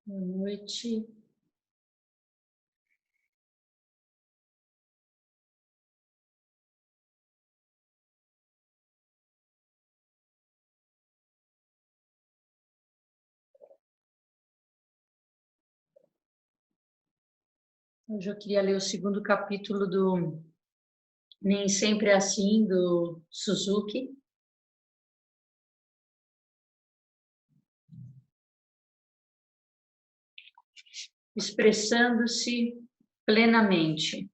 Boa noite. Hoje eu queria ler o segundo capítulo do Nem Sempre é Assim, do Suzuki. Expressando-se plenamente.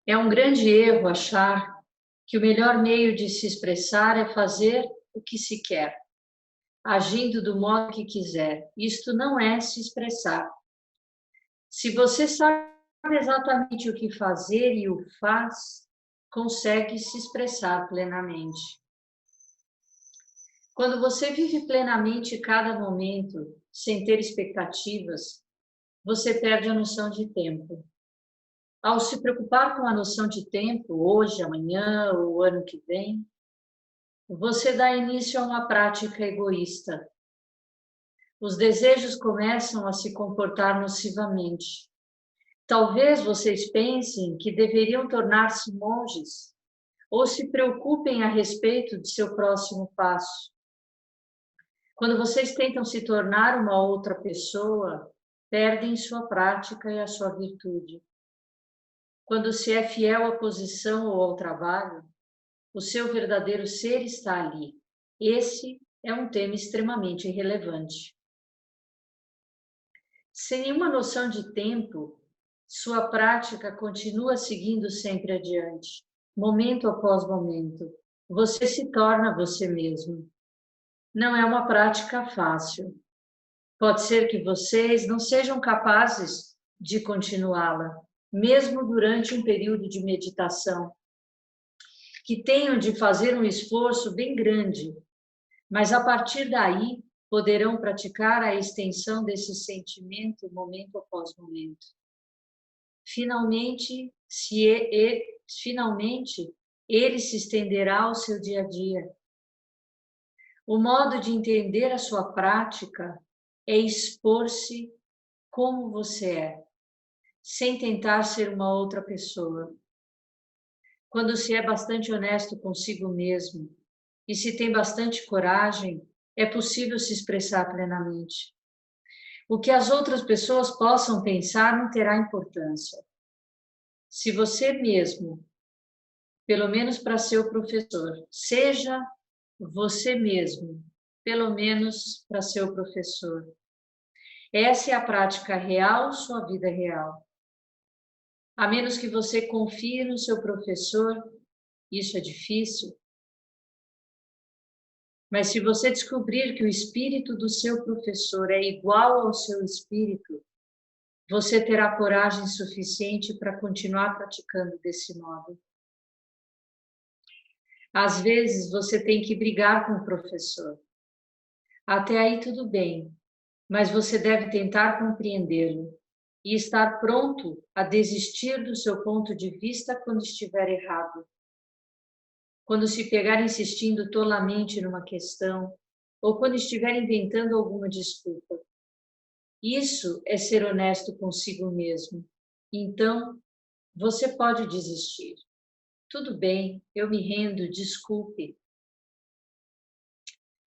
É um grande erro achar que o melhor meio de se expressar é fazer o que se quer, agindo do modo que quiser. Isto não é se expressar. Se você sabe exatamente o que fazer e o faz, consegue se expressar plenamente. Quando você vive plenamente cada momento, sem ter expectativas, você perde a noção de tempo. Ao se preocupar com a noção de tempo, hoje, amanhã ou ano que vem, você dá início a uma prática egoísta. Os desejos começam a se comportar nocivamente. Talvez vocês pensem que deveriam tornar-se monges ou se preocupem a respeito de seu próximo passo. Quando vocês tentam se tornar uma outra pessoa, perdem sua prática e a sua virtude. Quando se é fiel à posição ou ao trabalho, o seu verdadeiro ser está ali. Esse é um tema extremamente relevante. Sem nenhuma noção de tempo, sua prática continua seguindo sempre adiante, momento após momento. Você se torna você mesmo. Não é uma prática fácil. Pode ser que vocês não sejam capazes de continuá-la, mesmo durante um período de meditação, que tenham de fazer um esforço bem grande, mas a partir daí poderão praticar a extensão desse sentimento momento após momento. Finalmente, ele se estenderá ao seu dia a dia. O modo de entender a sua prática é expor-se como você é, sem tentar ser uma outra pessoa. Quando se é bastante honesto consigo mesmo e se tem bastante coragem, é possível se expressar plenamente. O que as outras pessoas possam pensar não terá importância. Se você mesmo, pelo menos para seu professor, seja você mesmo, pelo menos para seu professor. Essa é a prática real, sua vida real. A menos que você confie no seu professor, isso é difícil. Mas se você descobrir que o espírito do seu professor é igual ao seu espírito, você terá coragem suficiente para continuar praticando desse modo. Às vezes você tem que brigar com o professor. Até aí tudo bem, mas você deve tentar compreendê-lo e estar pronto a desistir do seu ponto de vista quando estiver errado. Quando se pegar insistindo tolamente numa questão, ou quando estiver inventando alguma desculpa. Isso é ser honesto consigo mesmo. Então, você pode desistir. Tudo bem, eu me rendo, desculpe.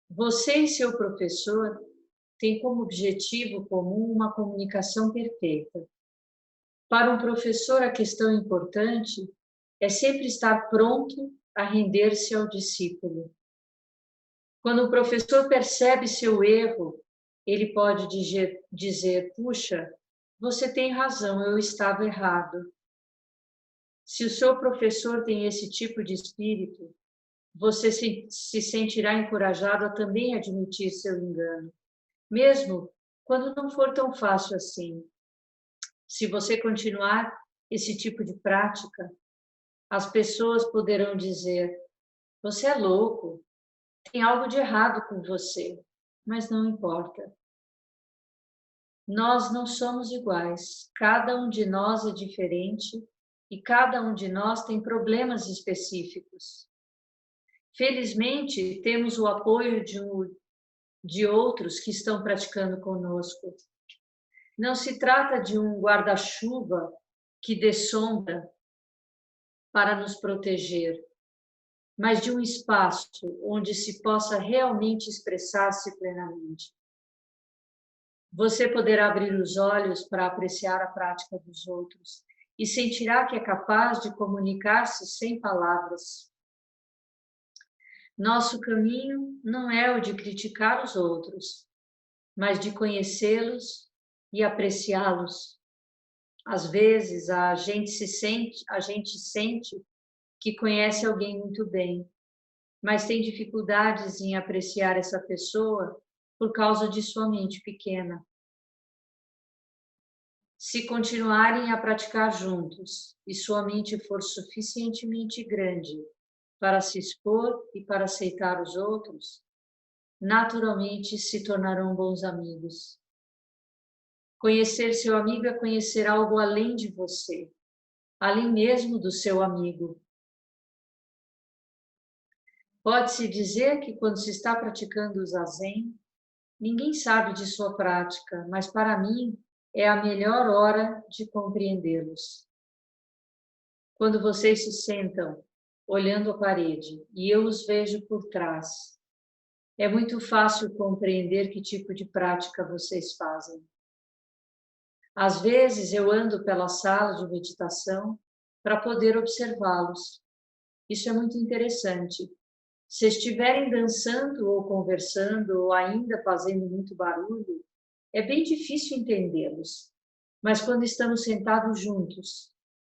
Você e seu professor têm como objetivo comum uma comunicação perfeita. Para um professor, a questão importante é sempre estar pronto a render-se ao discípulo. Quando o professor percebe seu erro, ele pode dizer, puxa, você tem razão, eu estava errado. Se o seu professor tem esse tipo de espírito, você se sentirá encorajado a também admitir seu engano, mesmo quando não for tão fácil assim. Se você continuar esse tipo de prática, as pessoas poderão dizer, você é louco, tem algo de errado com você, mas não importa. Nós não somos iguais, cada um de nós é diferente e cada um de nós tem problemas específicos. Felizmente, temos o apoio de outros que estão praticando conosco. Não se trata de um guarda-chuva que dê sombra para nos proteger, mas de um espaço onde se possa realmente expressar-se plenamente. Você poderá abrir os olhos para apreciar a prática dos outros e sentirá que é capaz de comunicar-se sem palavras. Nosso caminho não é o de criticar os outros, mas de conhecê-los e apreciá-los. Às vezes a gente sente que conhece alguém muito bem, mas tem dificuldades em apreciar essa pessoa por causa de sua mente pequena. Se continuarem a praticar juntos e sua mente for suficientemente grande para se expor e para aceitar os outros, naturalmente se tornarão bons amigos. Conhecer seu amigo é conhecer algo além de você, além mesmo do seu amigo. Pode-se dizer que quando se está praticando o zazen, ninguém sabe de sua prática, mas para mim é a melhor hora de compreendê-los. Quando vocês se sentam olhando a parede e eu os vejo por trás, é muito fácil compreender que tipo de prática vocês fazem. Às vezes eu ando pela sala de meditação para poder observá-los. Isso é muito interessante. Se estiverem dançando ou conversando ou ainda fazendo muito barulho, é bem difícil entendê-los. Mas quando estamos sentados juntos,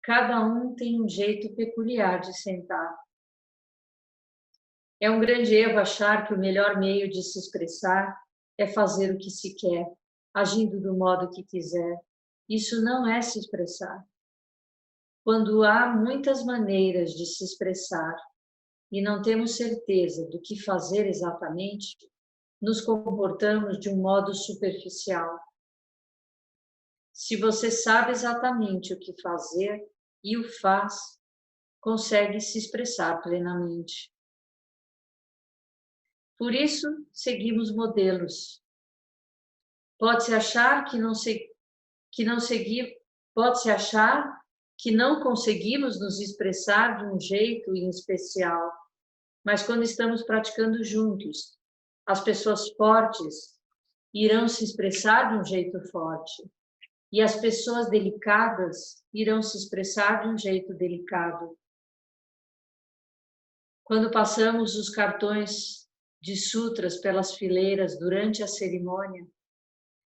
cada um tem um jeito peculiar de sentar. É um grande erro achar que o melhor meio de se expressar é fazer o que se quer, agindo do modo que quiser. Isso não é se expressar. Quando há muitas maneiras de se expressar e não temos certeza do que fazer exatamente, nos comportamos de um modo superficial. Se você sabe exatamente o que fazer e o faz, consegue se expressar plenamente. Por isso, seguimos modelos. Pode-se achar pode-se achar que não conseguimos nos expressar de um jeito em especial, mas quando estamos praticando juntos, as pessoas fortes irão se expressar de um jeito forte e as pessoas delicadas irão se expressar de um jeito delicado. Quando passamos os cartões de sutras pelas fileiras durante a cerimônia,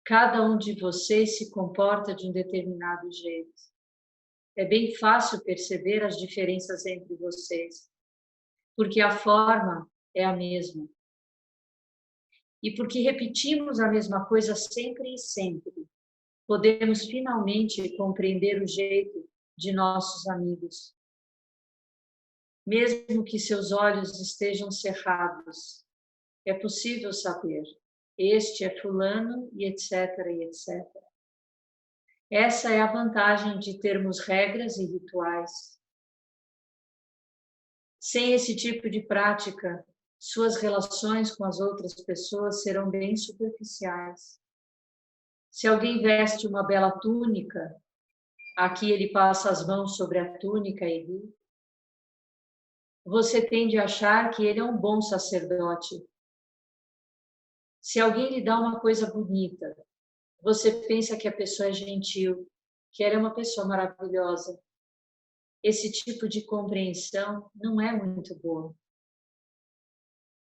cada um de vocês se comporta de um determinado jeito. É bem fácil perceber as diferenças entre vocês, porque a forma é a mesma. E porque repetimos a mesma coisa sempre e sempre, podemos finalmente compreender o jeito de nossos amigos. Mesmo que seus olhos estejam cerrados, é possível saber, este é fulano e etc, e etc. Essa é a vantagem de termos regras e rituais. Sem esse tipo de prática, suas relações com as outras pessoas serão bem superficiais. Se alguém veste uma bela túnica, aqui ele passa as mãos sobre a túnica e ri, você tende a achar que ele é um bom sacerdote. Se alguém lhe dá uma coisa bonita, você pensa que a pessoa é gentil, que ela é uma pessoa maravilhosa. Esse tipo de compreensão não é muito boa.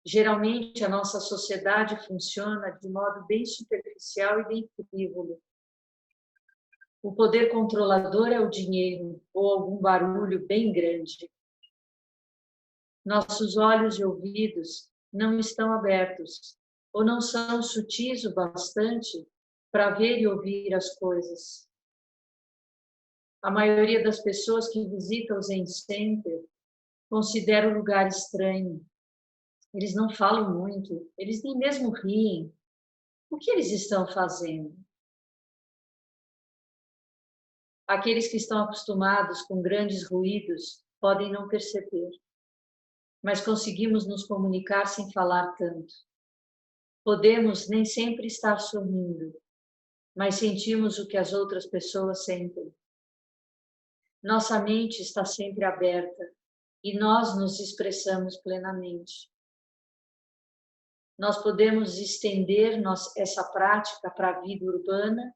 Geralmente, a nossa sociedade funciona de modo bem superficial e bem frívolo. O poder controlador é o dinheiro ou algum barulho bem grande. Nossos olhos e ouvidos não estão abertos ou não são sutis o bastante para ver e ouvir as coisas. A maioria das pessoas que visitam o Zen Center considera o lugar estranho. Eles não falam muito, eles nem mesmo riem. O que eles estão fazendo? Aqueles que estão acostumados com grandes ruídos podem não perceber. mas conseguimos nos comunicar sem falar tanto. Podemos nem sempre estar sorrindo, mas sentimos o que as outras pessoas sentem. Nossa mente está sempre aberta e nós nos expressamos plenamente. Nós podemos estender essa prática para a vida urbana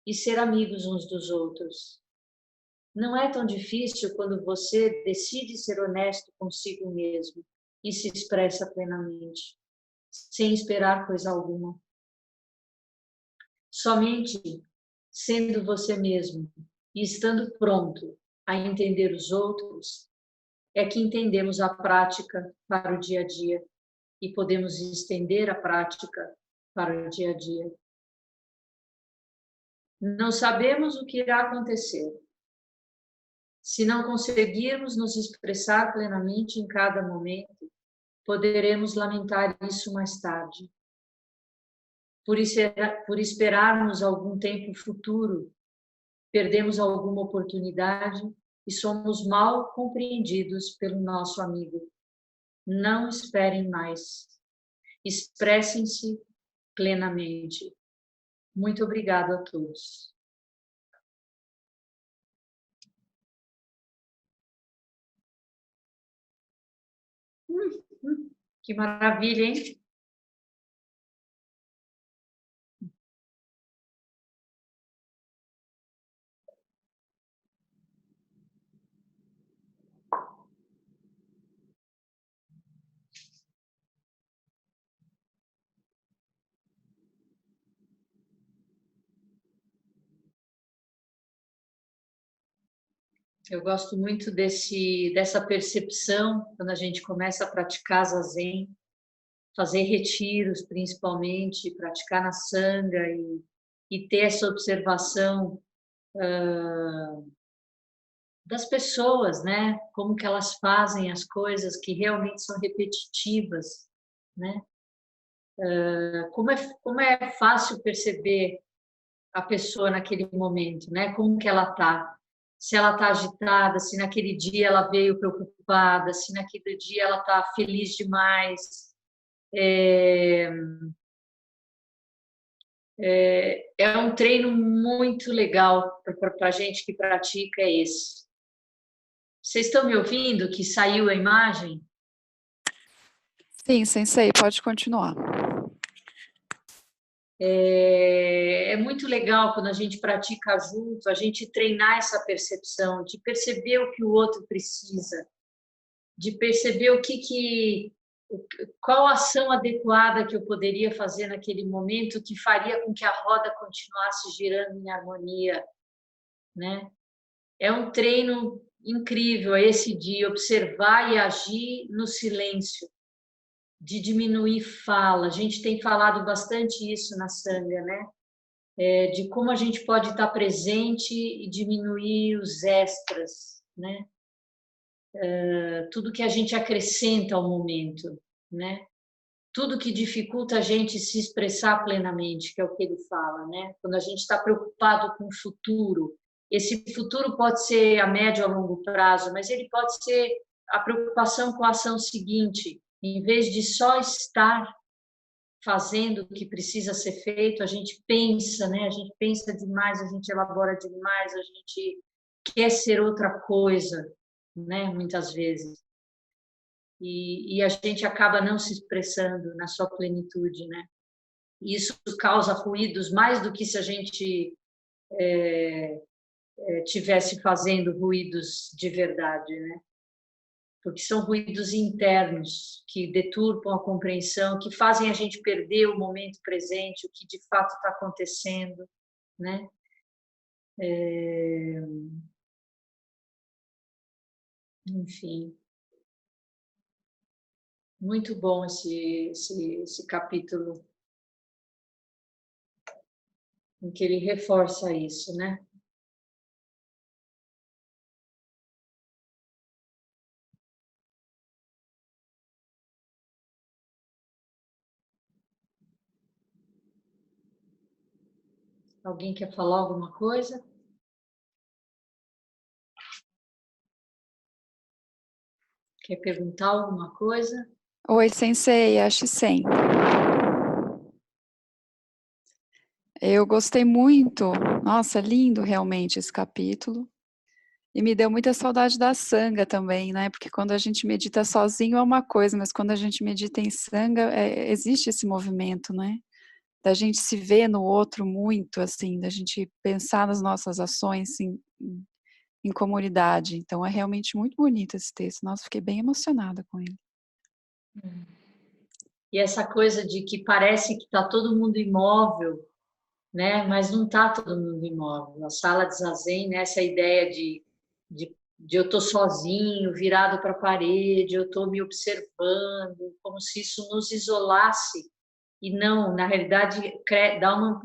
e ser amigos uns dos outros. Não é tão difícil quando você decide ser honesto consigo mesmo e se expressa plenamente, sem esperar coisa alguma. Somente sendo você mesmo e estando pronto a entender os outros, é que entendemos a prática para o dia a dia e podemos estender a prática para o dia a dia. Não sabemos o que irá acontecer. Se não conseguirmos nos expressar plenamente em cada momento, poderemos lamentar isso mais tarde. Por esperarmos algum tempo futuro, perdemos alguma oportunidade e somos mal compreendidos pelo nosso amigo. Não esperem mais. Expressem-se plenamente. Muito obrigada a todos. Que maravilha, hein? Eu gosto muito dessa percepção quando a gente começa a praticar zazen, fazer retiros principalmente, praticar na sanga e ter essa observação das pessoas, né? Como que elas fazem as coisas que realmente são repetitivas, né? Como é fácil perceber a pessoa naquele momento, né? Como que ela tá? Se ela tá agitada, se naquele dia ela veio preocupada, se naquele dia ela tá feliz demais. É um treino muito legal para a gente que pratica é esse. Vocês estão me ouvindo? Que saiu a imagem? Sim, sensei, pode continuar. É muito legal quando a gente pratica junto, a gente treinar essa percepção, de perceber o que o outro precisa, de perceber qual a ação adequada que eu poderia fazer naquele momento que faria com que a roda continuasse girando em harmonia, né? É um treino incrível esse de observar e agir no silêncio, de diminuir fala. A gente tem falado bastante isso na Sangha, né? De como a gente pode estar presente e diminuir os extras, né? Tudo que a gente acrescenta ao momento, né? Tudo que dificulta a gente se expressar plenamente, que é o que ele fala, né? Quando a gente está preocupado com o futuro, esse futuro pode ser a médio ou a longo prazo, mas ele pode ser a preocupação com a ação seguinte. Em vez de só estar fazendo o que precisa ser feito, a gente pensa, né? A gente pensa demais, a gente elabora demais, a gente quer ser outra coisa, né? Muitas vezes. E a gente acaba não se expressando na sua plenitude, né? E isso causa ruídos mais do que se a gente tivesse fazendo ruídos de verdade, né? Porque são ruídos internos que deturpam a compreensão, que fazem a gente perder o momento presente, o que de fato está acontecendo, né? Enfim, muito bom esse capítulo em que ele reforça isso, né? Alguém quer falar alguma coisa? Quer perguntar alguma coisa? Oi, Sensei, acho sim. Eu gostei muito. Nossa, lindo realmente esse capítulo. E me deu muita saudade da sanga também, né? Porque quando a gente medita sozinho é uma coisa, mas quando a gente medita em sanga, existe esse movimento, né? Da gente se ver no outro muito, assim, da gente pensar nas nossas ações assim, em comunidade. Então é realmente muito bonito esse texto. Nossa, fiquei bem emocionada com ele. E essa coisa de que parece que está todo mundo imóvel, né? Mas não está todo mundo imóvel. A sala de zazen, né? Essa ideia de eu estou sozinho, virado para a parede, eu estou me observando, como se isso nos isolasse. E não, na realidade, dá uma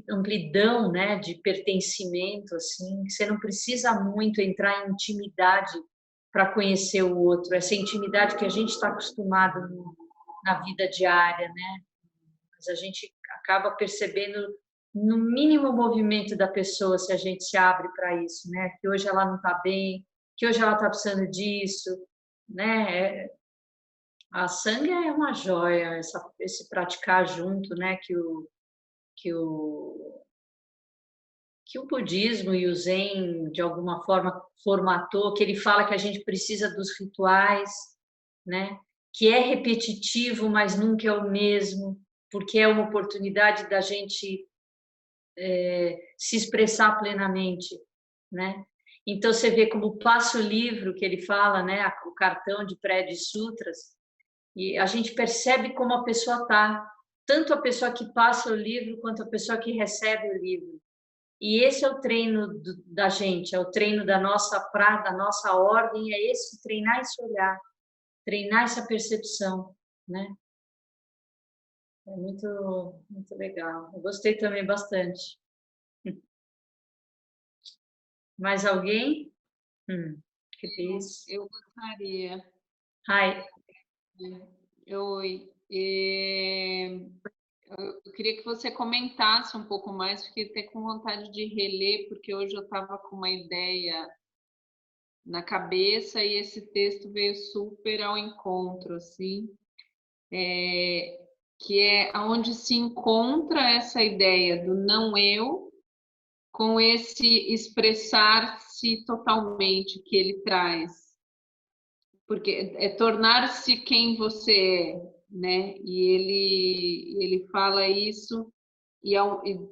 amplidão, né, de pertencimento, assim. Você não precisa muito entrar em intimidade para conhecer o outro. Essa intimidade que a gente está acostumado na vida diária, né? Mas a gente acaba percebendo no mínimo movimento da pessoa se a gente se abre para isso, né? Que hoje ela não está bem, que hoje ela está precisando disso, né? A sangue é uma joia, esse praticar junto, né? Que o que o budismo e o zen de alguma forma formatou, que ele fala que a gente precisa dos rituais, né? Que é repetitivo, mas nunca é o mesmo, porque é uma oportunidade da gente se expressar plenamente, né? Então você vê como passa o livro que ele fala, né? O cartão de Prédio Sutras, e a gente percebe como a pessoa está, tanto a pessoa que passa o livro quanto a pessoa que recebe o livro. E esse é o treino da gente, é o treino da nossa ordem, é esse treinar esse olhar, treinar essa percepção, né? É muito legal. Eu gostei também bastante. Mais alguém? Que isso? Eu gostaria. Hi. Oi. Eu queria que você comentasse um pouco mais, fiquei até com vontade de reler, porque hoje eu estava com uma ideia na cabeça e esse texto veio super ao encontro, assim, que é onde se encontra essa ideia do não eu com esse expressar-se totalmente que ele traz. Porque é tornar-se quem você é, né? E ele fala isso e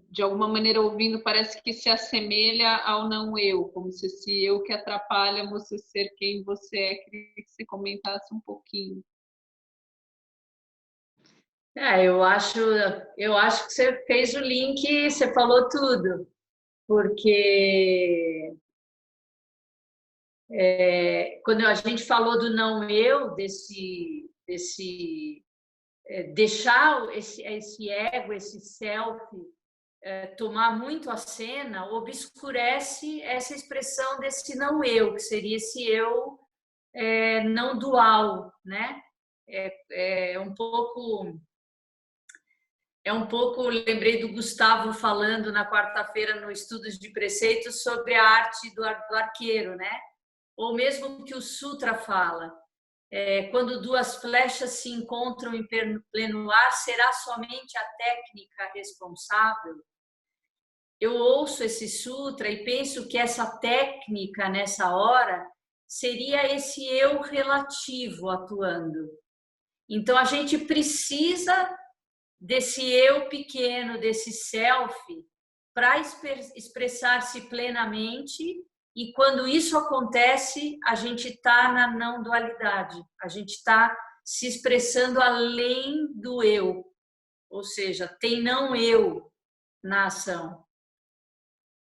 de alguma maneira ouvindo parece que se assemelha ao não eu, como se esse eu que atrapalha você ser quem você é. Queria que você comentasse um pouquinho. Eu acho que você fez o link, você falou tudo, porque quando a gente falou do não eu, deixar esse ego, esse self tomar muito a cena, obscurece essa expressão desse não eu, que seria esse eu não dual, né? É um pouco lembrei do Gustavo falando na quarta-feira no Estudos de Preceitos sobre a arte do arqueiro, né? Ou mesmo que o Sutra fala, quando duas flechas se encontram em pleno ar, será somente a técnica responsável? Eu ouço esse sutra e penso que essa técnica, nessa hora, seria esse eu relativo atuando. Então, a gente precisa desse eu pequeno, desse self, para expressar-se plenamente. E quando isso acontece, a gente está na não dualidade, a gente está se expressando além do eu, ou seja, tem não eu na ação.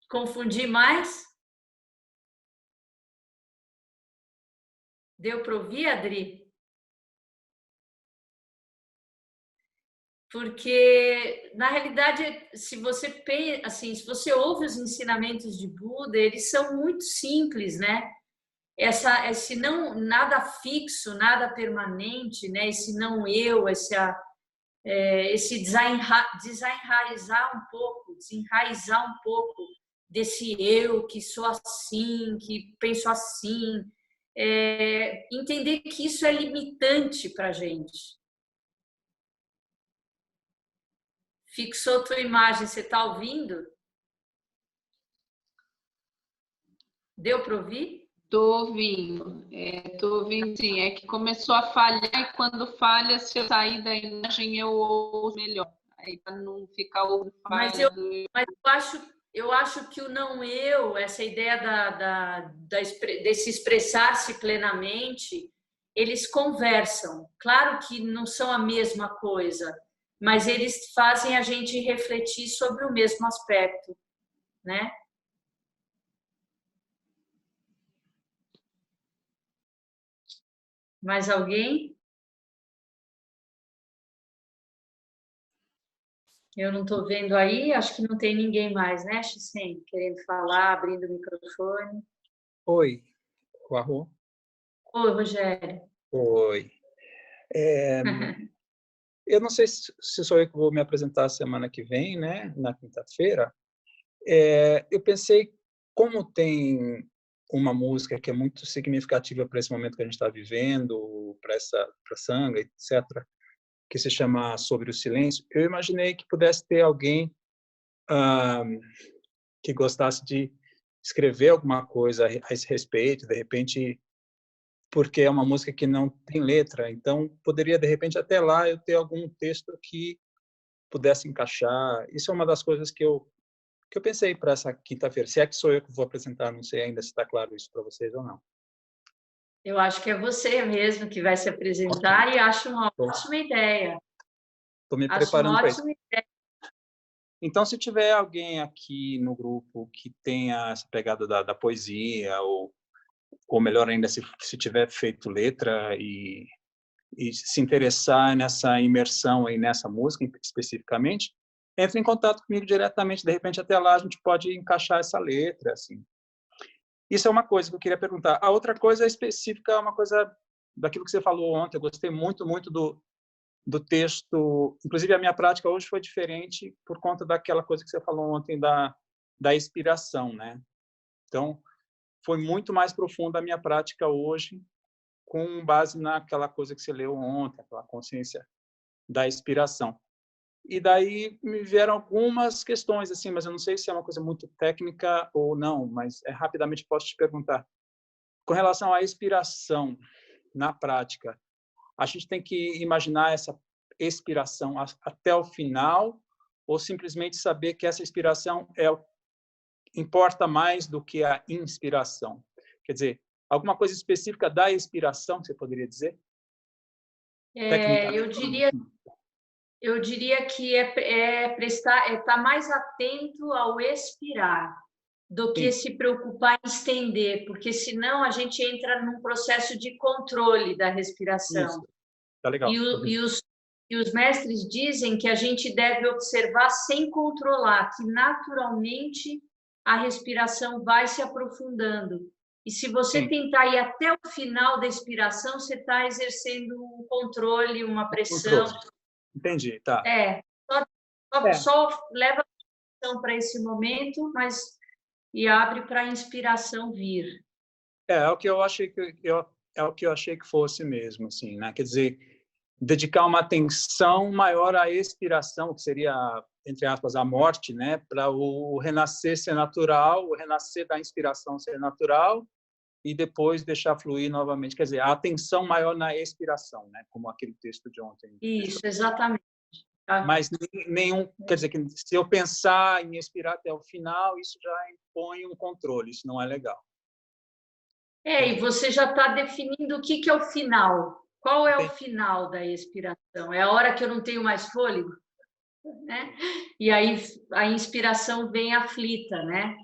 Confundi mais? Deu para ouvir, Adri? Porque, na realidade, se você assim, se você ouve os ensinamentos de Buda, eles são muito simples, né? Esse não nada fixo, nada permanente, né? Esse não eu, esse desenraizar um pouco desse eu que sou assim, que penso assim, entender que isso é limitante para a gente. Fixou tua imagem, você está ouvindo? Deu para ouvir? Tô ouvindo sim. É que começou a falhar e quando falha, se eu sair da imagem, eu ouço melhor. Aí para não ficar ouvindo Mas eu acho que o não eu, essa ideia desse expressar-se plenamente, eles conversam. Claro que não são a mesma coisa, mas eles fazem a gente refletir sobre o mesmo aspecto, né? Mais alguém? Eu não estou vendo aí, acho que não tem ninguém mais, né, Xicen? Querendo falar, abrindo o microfone. Oi, o Arro. Oi, Rogério. Oi. Eu não sei se sou eu que vou me apresentar semana que vem, né, na quinta-feira. Eu pensei, como tem uma música que é muito significativa para esse momento que a gente está vivendo, para Sangha, etc., que se chama Sobre o Silêncio, eu imaginei que pudesse ter alguém que gostasse de escrever alguma coisa a esse respeito, de repente, porque é uma música que não tem letra, então poderia, de repente, até lá eu ter algum texto que pudesse encaixar. Isso é uma das coisas que eu pensei para essa quinta-feira. Se é que sou eu que vou apresentar, não sei ainda se está claro isso para vocês ou não. Eu acho que é você mesmo que vai se apresentar e acho uma ótima ideia. Estou me Acho preparando uma para isso. ótima ideia. Então, se tiver alguém aqui no grupo que tenha essa pegada da poesia, ou melhor ainda, se tiver feito letra e se interessar nessa imersão aí nessa música especificamente, entre em contato comigo diretamente. De repente, até lá a gente pode encaixar essa letra, assim. Isso é uma coisa que eu queria perguntar. A outra coisa específica é uma coisa daquilo que você falou ontem. Eu gostei muito, muito do texto. Inclusive, a minha prática hoje foi diferente por conta daquela coisa que você falou ontem da inspiração, né? Então, foi muito mais profunda a minha prática hoje, com base naquela coisa que você leu ontem, aquela consciência da inspiração. E daí me vieram algumas questões, assim, mas eu não sei se é uma coisa muito técnica ou não, mas rapidamente posso te perguntar. Com relação à inspiração na prática, a gente tem que imaginar essa expiração até o final ou simplesmente saber que essa inspiração importa mais do que a inspiração? Quer dizer, alguma coisa específica da inspiração, você poderia dizer? Eu diria que estar mais atento ao expirar do que se preocupar em estender, porque senão a gente entra num processo de controle da respiração. Isso. Tá legal. E os mestres dizem que a gente deve observar sem controlar, que naturalmente a respiração vai se aprofundando. E se você tentar ir até o final da expiração, você está exercendo um controle, uma pressão. Entendi, tá. Só leva a atenção para esse momento, e abre para a inspiração vir. É o que eu achei que fosse mesmo, assim, né? Quer dizer, dedicar uma atenção maior à expiração, que seria, entre aspas, a morte, né? Para o renascer ser natural, o renascer da inspiração ser natural e depois deixar fluir novamente. Quer dizer, a atenção maior na expiração, né? Como aquele texto de ontem. Isso, exatamente. Mas quer dizer, que se eu pensar em expirar até o final, isso já impõe um controle, isso não é legal. E você já está definindo o que é o final. Qual é o final da expiração? É a hora que eu não tenho mais fôlego? Né? E aí a inspiração vem aflita, né?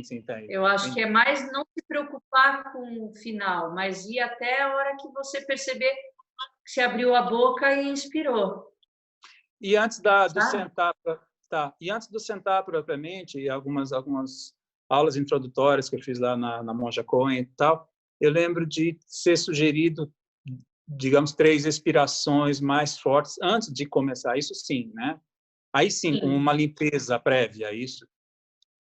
Sim, tá aí. Eu acho que é mais não se preocupar com o final, mas ir até a hora que você perceber que você abriu a boca e inspirou. E antes do sentar, e antes do sentar propriamente, e algumas aulas introdutórias que eu fiz lá na Monja Coen e tal, eu lembro de ser sugerido, digamos, 3 expirações mais fortes antes de começar. Isso sim, né? Aí sim, com uma limpeza prévia, isso.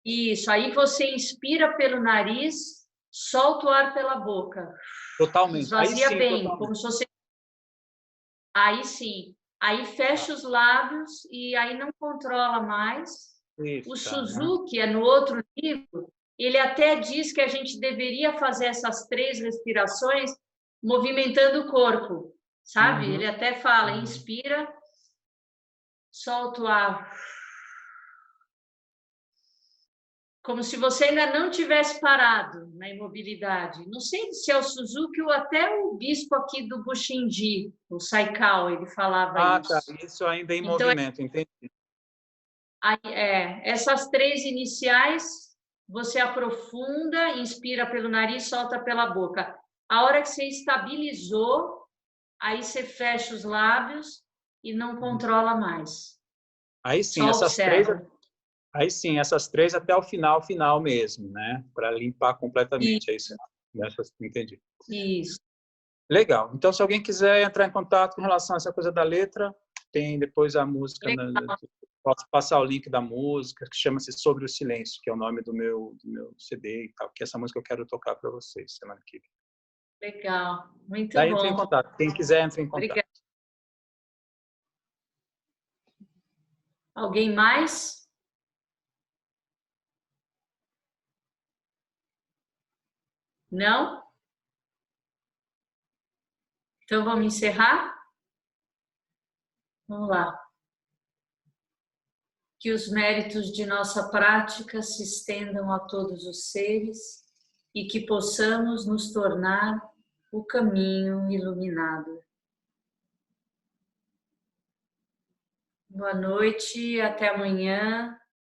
Isso. Aí você inspira pelo nariz, solta o ar pela boca. Totalmente. Esvazia Aí sim, bem, totalmente. como se você... Aí sim. Aí fecha os lábios e aí não controla mais. Isso, O tá, né? Suzuki, no outro livro, ele até diz que a gente deveria fazer essas 3 respirações movimentando o corpo, sabe? Uhum. Ele até fala, inspira, solta o ar. Como se você ainda não tivesse parado na imobilidade. Não sei se é o Suzuki ou até o bispo aqui do Bushinji, o Saikao, ele falava isso. Tá. Isso ainda em Então, movimento, entendi. essas 3 iniciais, você aprofunda, inspira pelo nariz, solta pela boca. A hora que você estabilizou, aí você fecha os lábios e não controla mais. Aí sim, Só essas 3, observa. aí sim, essas 3 até o final mesmo, né? Para limpar completamente, é isso. Entendi. Isso. Legal. Então, se alguém quiser entrar em contato com relação a essa coisa da letra, tem depois a música, posso passar o link da música, que chama-se Sobre o Silêncio, que é o nome do meu CD e tal, que essa música eu quero tocar para vocês semana que vem. Legal. Muito Daí bom. entre em contato. Quem quiser, entre em contato. Obrigada. Alguém mais? Não? Então vamos encerrar? Vamos lá. Que os méritos de nossa prática se estendam a todos os seres e que possamos nos tornar o caminho iluminado. Boa noite, até amanhã.